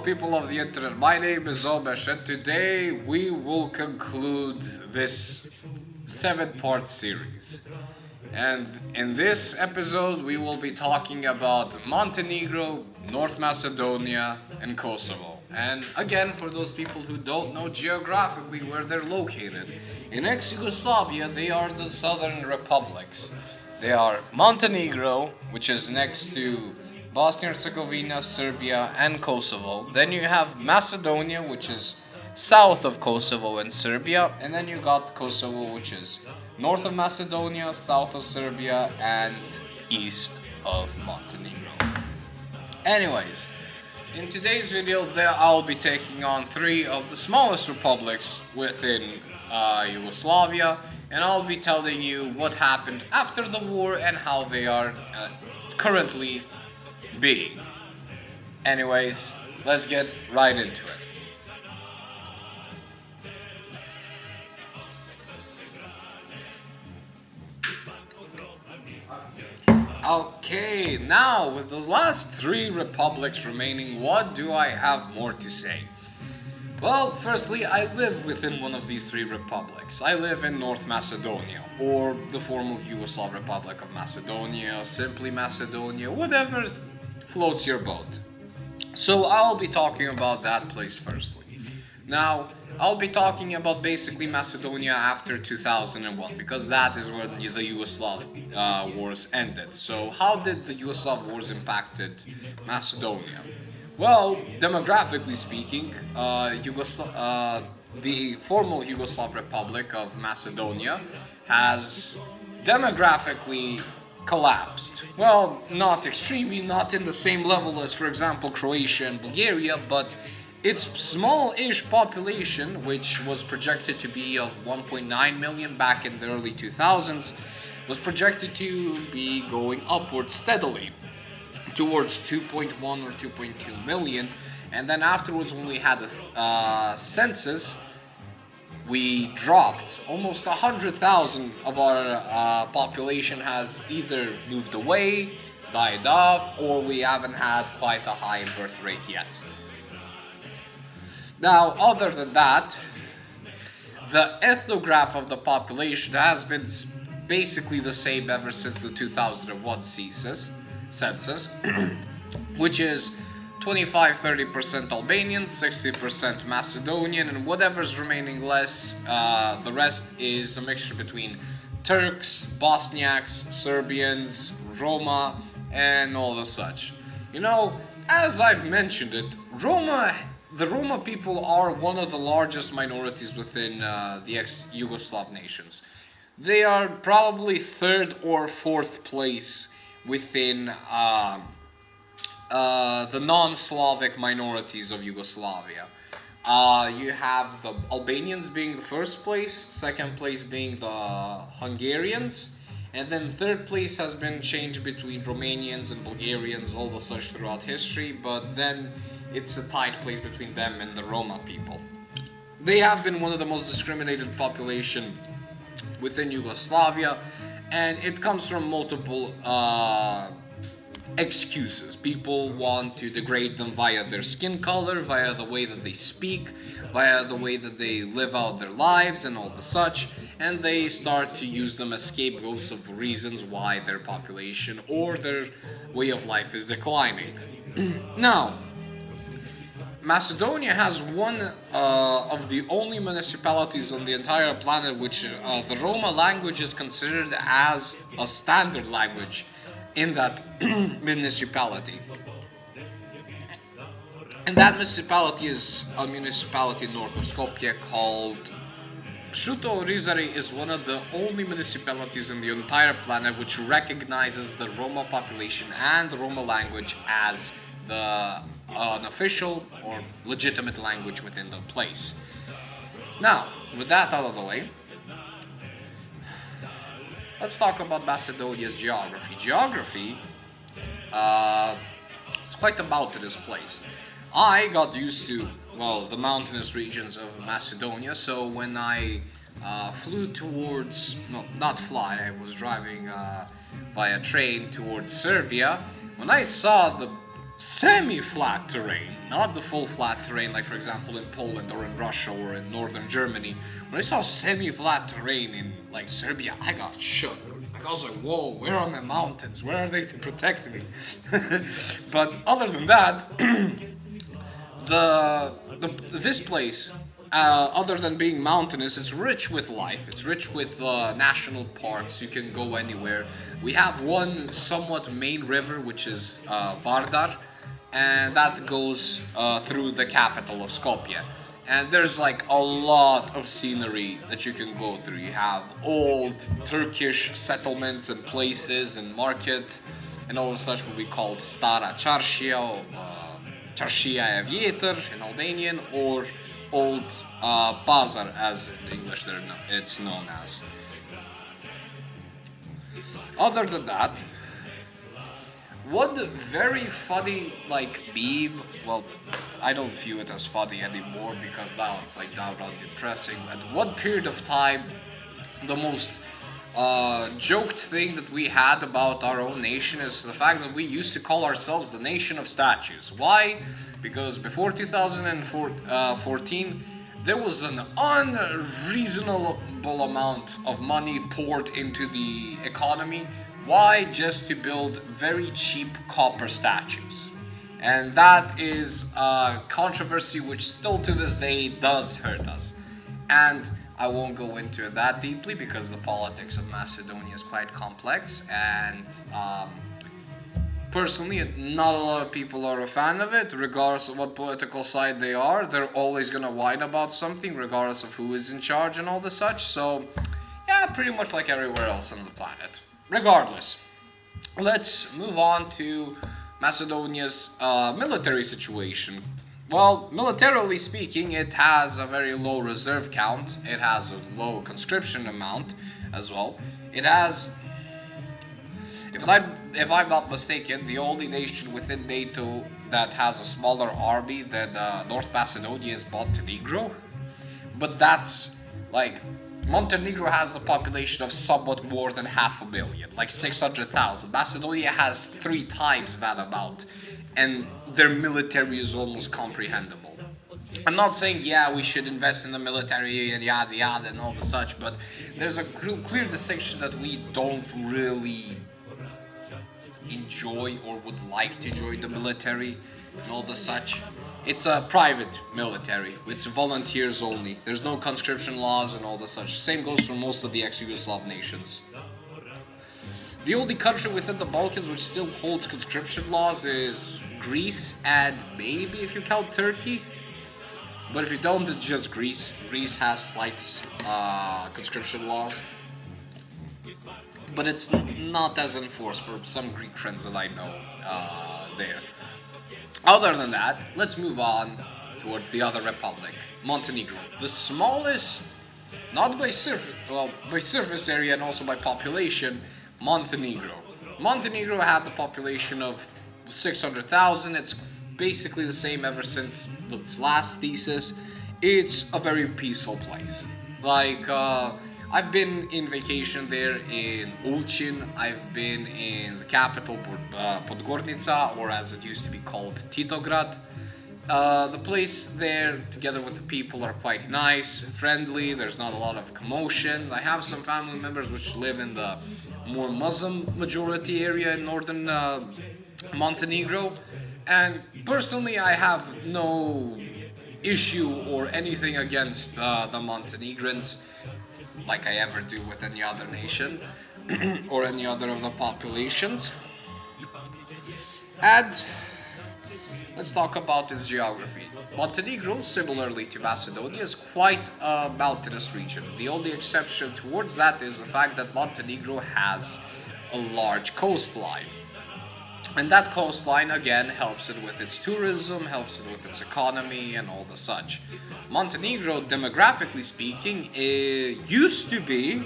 people of the internet, my name is Omesh, and today we will conclude this 7-part series. And in this episode we will be talking about Montenegro, North Macedonia, and Kosovo. And again, for those people who don't know geographically where they're located, in ex-Yugoslavia they are the southern republics. They are Montenegro, which is next to Bosnia and Herzegovina, Serbia, and Kosovo. Then you have Macedonia, which is south of Kosovo and Serbia. And then you got Kosovo, which is north of Macedonia, south of Serbia, and east of Montenegro. Anyways, in today's video, I'll be taking on 3 of the smallest republics within Yugoslavia. And I'll be telling you what happened after the war and how they are currently being. Anyways, let's get right into it. Okay, now with the last 3 republics remaining, what do I have more to say? Well, firstly, I live within one of these 3 republics. I live in North Macedonia, or the former Yugoslav Republic of Macedonia, simply Macedonia, whatever floats your boat. So I'll be talking about that place firstly. Now, I'll be talking about basically Macedonia after 2001, because that is when the Yugoslav wars ended. So how did the Yugoslav wars impacted Macedonia? Well, demographically speaking, the former Yugoslav Republic of Macedonia has demographically collapsed. Well, not extremely, not in the same level as, for example, Croatia and Bulgaria, but its small-ish population, which was projected to be of 1.9 million back in the early 2000s, was projected to be going upward steadily towards 2.1 or 2.2 million, and then afterwards, when we had a census, we dropped. Almost 100,000 of our population has either moved away, died off, or we haven't had quite a high birth rate yet. Now, other than that, the ethnograph of the population has been basically the same ever since the 2001 census, which is 25-30% Albanian, 60% Macedonian, and whatever's remaining less, the rest is a mixture between Turks, Bosniaks, Serbians, Roma, and all the such. You know, as I've mentioned it, the Roma people are one of the largest minorities within the ex-Yugoslav nations. They are probably 3rd or 4th place within the non-Slavic minorities of Yugoslavia. You have the Albanians being the 1st place, 2nd place being the Hungarians, and then 3rd place has been changed between Romanians and Bulgarians, all the such throughout history, but then it's a tight place between them and the Roma people. They have been one of the most discriminated population within Yugoslavia, and it comes from multiple excuses. People want to degrade them via their skin color, via the way that they speak, via the way that they live out their lives and all the such, and they start to use them as scapegoats of reasons why their population or their way of life is declining. Now, Macedonia has one of the only municipalities on the entire planet which the Roma language is considered as a standard language in that municipality. And that municipality is a municipality north of Skopje called Shuto Rizari. Is one of the only municipalities in the entire planet which recognizes the Roma population and the Roma language as an official or legitimate language within the place. Now, with that out of the way, let's talk about Macedonia's geography. It's quite about to this place. I got used to, well, the mountainous regions of Macedonia, so when I flew towards, no, not fly, I was driving via train towards Serbia, when I saw the semi-flat terrain, not the full flat terrain like for example in Poland or in Russia or in northern Germany. When I saw semi-flat terrain in like Serbia, I got shook. Like I was like, whoa, where are my mountains? Where are they to protect me? But other than that, this place, other than being mountainous, it's rich with life. It's rich with national parks. You can go anywhere. We have one somewhat main river, which is Vardar, and that goes through the capital of Skopje. And there's like a lot of scenery that you can go through. You have old Turkish settlements and places and markets and all such, what we call Stara Čaršija, or Čaršija je vjetar in Albanian, or Old Bazar as in English it's known as. Other than that, one very funny like meme, well, I don't view it as funny anymore because now it's like downright depressing. At one period of time, the most joked thing that we had about our own nation is the fact that we used to call ourselves the nation of statues. Why? Because before 2014, there was an unreasonable amount of money poured into the economy. Why? Just to build very cheap copper statues. And that is a controversy which still to this day does hurt us. And I won't go into it that deeply because the politics of Macedonia is quite complex, and personally, not a lot of people are a fan of it, regardless of what political side they are. They're always gonna whine about something, regardless of who is in charge and all the such. So, yeah, pretty much like everywhere else on the planet. Regardless, let's move on to Macedonia's military situation. Well, militarily speaking, it has a very low reserve count. It has a low conscription amount as well. It has, if I'm not mistaken, the only nation within NATO that has a smaller army than North Macedonia is Montenegro. But that's like, Montenegro has a population of somewhat more than 500,000, like 600,000. Macedonia has 3 times that amount, and their military is almost comprehensible. I'm not saying, yeah, we should invest in the military and yada yada and all the such, but there's a clear distinction that we don't really enjoy or would like to join the military and all the such. It's a private military. It's volunteers only. There's no conscription laws and all the such. Same goes for most of the ex-Yugoslav nations. The only country within the Balkans which still holds conscription laws is Greece, and maybe if you count Turkey. But if you don't, it's just Greece. Greece has slight conscription laws. But it's not as enforced for some Greek friends that I know there. Other than that, let's move on towards the other republic, Montenegro. The smallest, not by surface, well, by surface area and also by population, Montenegro. Montenegro had the population of 600,000. It's basically the same ever since its last thesis. It's a very peaceful place. Like, I've been in vacation there in Ulcin. I've been in the capital, Podgornica, or as it used to be called, Titograd. The place there, together with the people, are quite nice, friendly. There's not a lot of commotion. I have some family members which live in the more Muslim majority area in northern Montenegro. And personally, I have no issue or anything against the Montenegrins, like I ever do with any other nation or any other of the populations. And let's talk about its geography. Montenegro, similarly to Macedonia, is quite a mountainous region. The only exception towards that is the fact that Montenegro has a large coastline. And that coastline, again, helps it with its tourism, helps it with its economy, and all the such. Montenegro, demographically speaking, used to be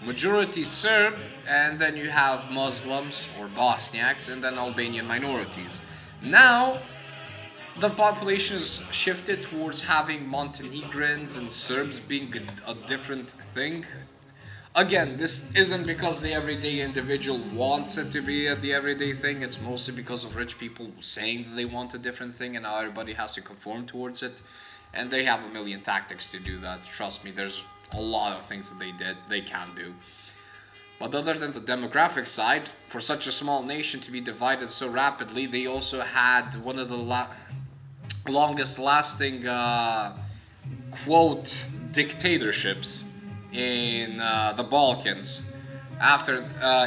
majority Serb, and then you have Muslims or Bosniaks, and then Albanian minorities. Now, the population has shifted towards having Montenegrins and Serbs being a different thing. Again, this isn't because the everyday individual wants it to be the everyday thing. It's mostly because of rich people saying that they want a different thing, and now everybody has to conform towards it. And they have a million tactics to do that. Trust me, there's a lot of things that they can do. But other than the demographic side, for such a small nation to be divided so rapidly, they also had one of the longest lasting quote dictatorships in the Balkans. After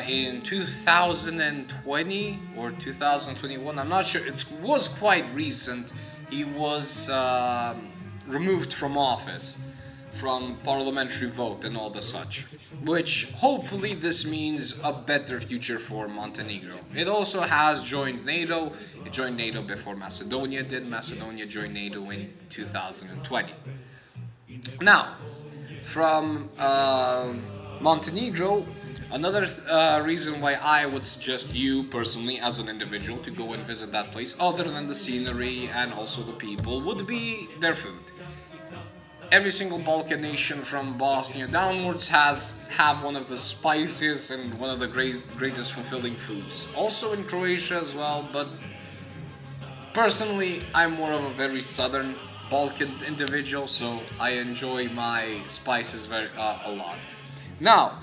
in 2020 or 2021, I'm not sure. It was quite recent. He was removed from office, from parliamentary vote and all the such. Which hopefully this means a better future for Montenegro. It also has joined NATO. It joined NATO before Macedonia did. Macedonia joined NATO in 2020. Now, from Montenegro, another reason why I would suggest you personally as an individual to go and visit that place, other than the scenery and also the people, would be their food. Every single Balkan nation from Bosnia downwards have one of the spiciest and one of the greatest fulfilling foods. Also in Croatia as well, but personally I'm more of a very southern Balkan individual, so I enjoy my spices a lot. Now,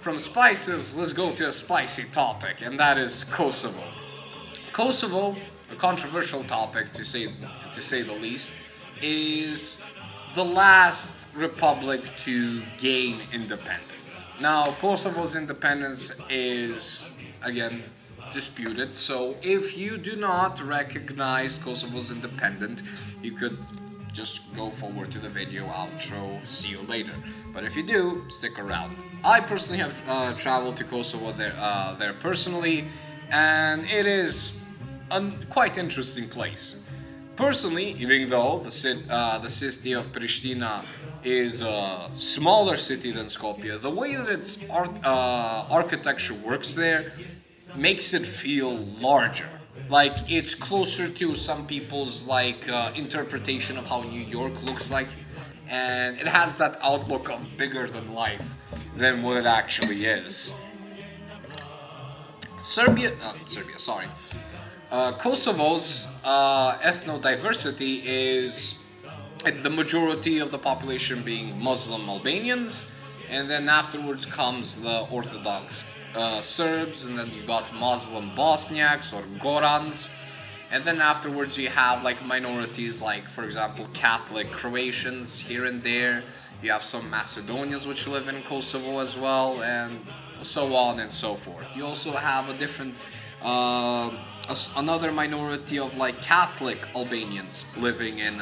from spices, let's go to a spicy topic, and that is Kosovo. Kosovo, a controversial topic to say the least, is the last republic to gain independence. Now, Kosovo's independence is, again, disputed, so if you do not recognize Kosovo's independence, you could just go forward to the video outro, see you later. But if you do, stick around. I personally have traveled to Kosovo there personally, and it is a quite interesting place. Personally, even though the city of Pristina is a smaller city than Skopje, the way that its architecture works there makes it feel larger. Like it's closer to some people's interpretation of how New York looks like, and it has that outlook of bigger than life than what it actually is. Kosovo's ethno-diversity is the majority of the population being Muslim Albanians, and then afterwards comes the Orthodox Serbs, and then you got Muslim Bosniaks or Gorans, and then afterwards you have minorities like, for example, Catholic Croatians here and there. You have some Macedonians which live in Kosovo as well, and so on and so forth. You also have a different another minority of Catholic Albanians living in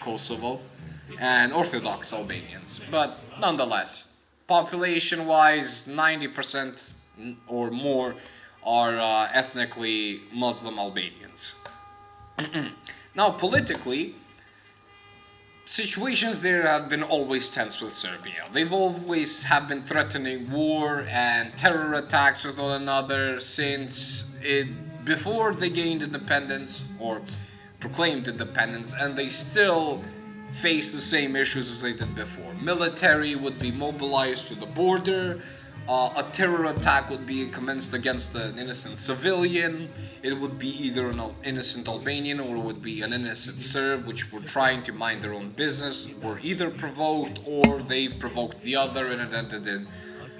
Kosovo, and Orthodox Albanians. But nonetheless, population-wise, 90% or more are ethnically Muslim Albanians. Now, politically, situations there have been always tense with Serbia. They've always have been threatening war and terror attacks with one another before they gained independence or proclaimed independence, and they still face the same issues as they did before. Military would be mobilized to the border. A terror attack would be commenced against an innocent civilian. It would be either an innocent Albanian or it would be an innocent Serb, which were trying to mind their own business, were either provoked or they've provoked the other, and it ended in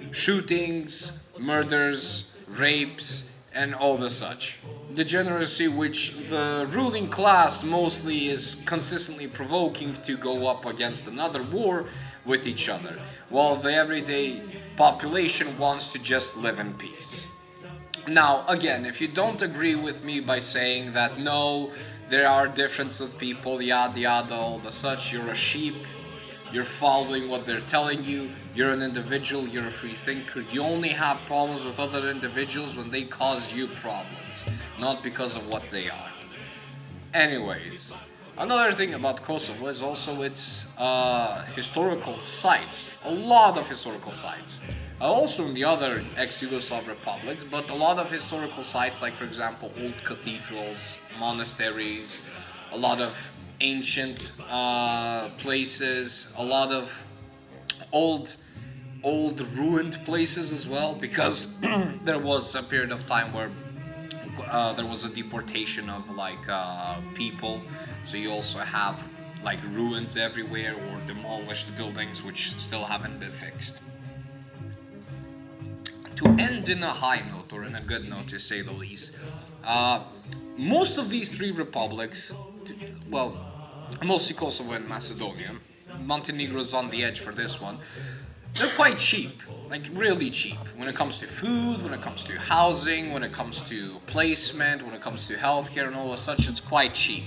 shootings, murders, rapes, and all the such. Degeneracy which the ruling class mostly is consistently provoking to go up against another war with each other, while the everyday population wants to just live in peace. Now, again, if you don't agree with me by saying that no, there are differences with people, yada yada, all the such, you're a sheep, you're following what they're telling you, you're an individual, you're a free thinker, you only have problems with other individuals when they cause you problems, not because of what they are. Anyways, another thing about Kosovo is also its historical sites, a lot of historical sites. Also in the other ex-Yugoslav republics, but a lot of historical sites, like for example old cathedrals, monasteries, a lot of ancient places, a lot of old old ruined places as well, because there was a period of time where there was a deportation of people, so you also have like ruins everywhere or demolished buildings which still haven't been fixed. To end in a high note, or in a good note to say the least, uh, most of these three republics, well, mostly Kosovo and Macedonia, Montenegro's on the edge for this one, they're quite cheap, like really cheap, when it comes to food, when it comes to housing, when it comes to placement, when it comes to healthcare and all of such. It's quite cheap.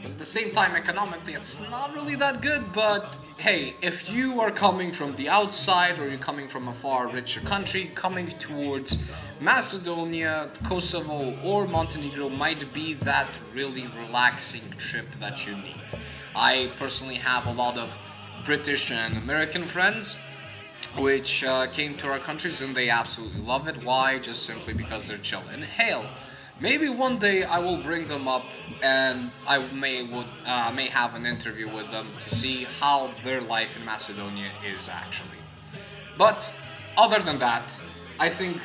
But at the same time, economically, it's not really that good. But hey, if you are coming from the outside, or you're coming from a far richer country, coming towards Macedonia, Kosovo, or Montenegro might be that really relaxing trip that you need. I personally have a lot of British and American friends which came to our countries, and they absolutely love it. Why? Just simply because they're chill. And hell, maybe one day I will bring them up, and I may have an interview with them to see how their life in Macedonia is actually. But other than that, I think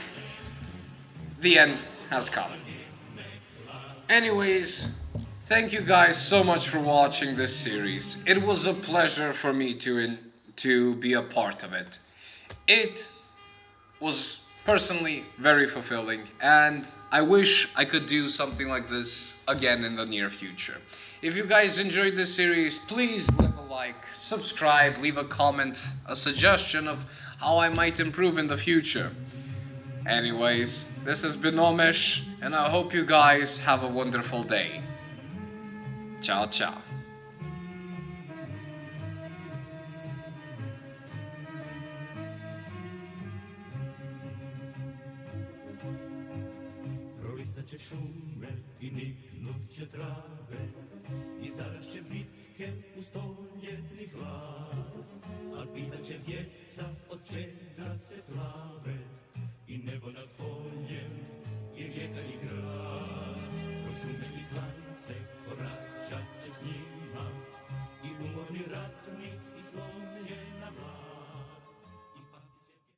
the end has come. Anyways, thank you guys so much for watching this series. It was a pleasure for me to be a part of it. It was personally very fulfilling, and I wish I could do something like this again in the near future. If you guys enjoyed this series, please leave a like, subscribe, leave a comment, a suggestion of how I might improve in the future. Anyways, this has been Omesh, and I hope you guys have a wonderful day. Ciao, ciao. Će šume i niknut će trave i zaraz će bitke u stoljetni hlad, a pitat će